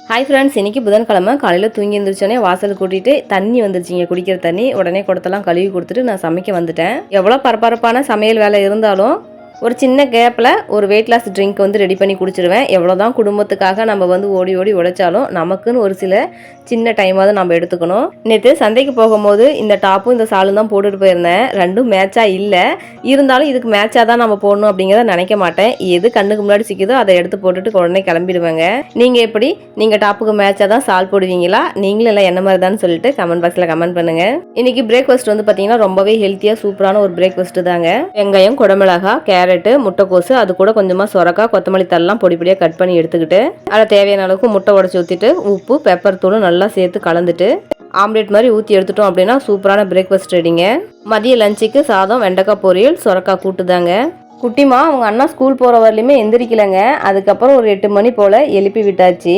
Hi friends, இன்றைக்கி புதன்கிழமை காலையில் தூங்கி எழுந்திரிச்சோன்னே வாசல் கூட்டிகிட்டு தண்ணி வந்துருச்சிங்க, குடிக்கிற தண்ணி. உடனே குடத்தெல்லாம் கழுவி கொடுத்துட்டு நான் சமைக்க வந்துட்டேன். எவ்வளோ பரபரப்பான சமையல் வேலை இருந்தாலும் ஒரு சின்ன கேப்பில் ஒரு வெயிட் லாஸ் ட்ரிங்க் ரெடி பண்ணி குடிச்சிடுவேன். எவ்வளோ தான் குடும்பத்துக்காக நம்ம ஓடி ஓடி உழைச்சாலும் நமக்குன்னு ஒரு சில சின்ன டைமாவது நம்ம எடுத்துக்கணும். நேற்று சந்தைக்கு போகும்போது இந்த டாப்பும் இந்த சாலும் தான் போட்டுட்டு போயிருந்தேன். ரெண்டும் மேட்சாக இல்லை, இருந்தாலும் இதுக்கு மேட்சாக தான் நம்ம போடணும் அப்படிங்கிறத நினைக்க மாட்டேன். எது கண்ணுக்கு முன்னாடி சிக்குதோ அதை எடுத்து போட்டுட்டு உடனே கிளம்பிடுவேங்க. நீங்கள் டாப்புக்கு மேட்சாக தான் சால் போடுவீங்களா? நீங்களும் எல்லாம் என்ன மாதிரி தான் சொல்லிட்டு கமெண்ட் பாக்ஸில் கமெண்ட் பண்ணுங்கள். இன்றைக்கி பிரேக்ஃபாஸ்ட் பார்த்தீங்கன்னா ரொம்பவே ஹெல்த்தியாக சூப்பரான ஒரு பிரேக்ஃபாஸ்ட்டு தாங்க. வெங்காயம், குடமிளகா, கேரட்டு, முட்டைக்கோசு, அது கூட கொஞ்சமாக சொரக்காய், கொத்தமல்லி தல்லாம் பொடி பொடியாக கட் பண்ணி எடுத்துக்கிட்டு அதில் தேவையான அளவுக்கு முட்டை உடச்சி ஊற்றிட்டு உப்பு, பெப்பர் தூள் நல்லா சேர்த்து கலந்துட்டு ஆம்லேட் மாதிரி ஊற்றி எடுத்துட்டோம் அப்படின்னா சூப்பரான பிரேக்ஃபாஸ்ட் ரெடிங்க. மதிய லஞ்சுக்கு சாதம், வெண்டைக்காய் பொரியல், சொரக்காய் கூட்டுதாங்க. குட்டிமா அவங்க அண்ணா ஸ்கூல் போகிற வரலையுமே எந்திரிக்கலைங்க. அதுக்கப்புறம் ஒரு 8 மணி போல் எழுப்பி விட்டாச்சு.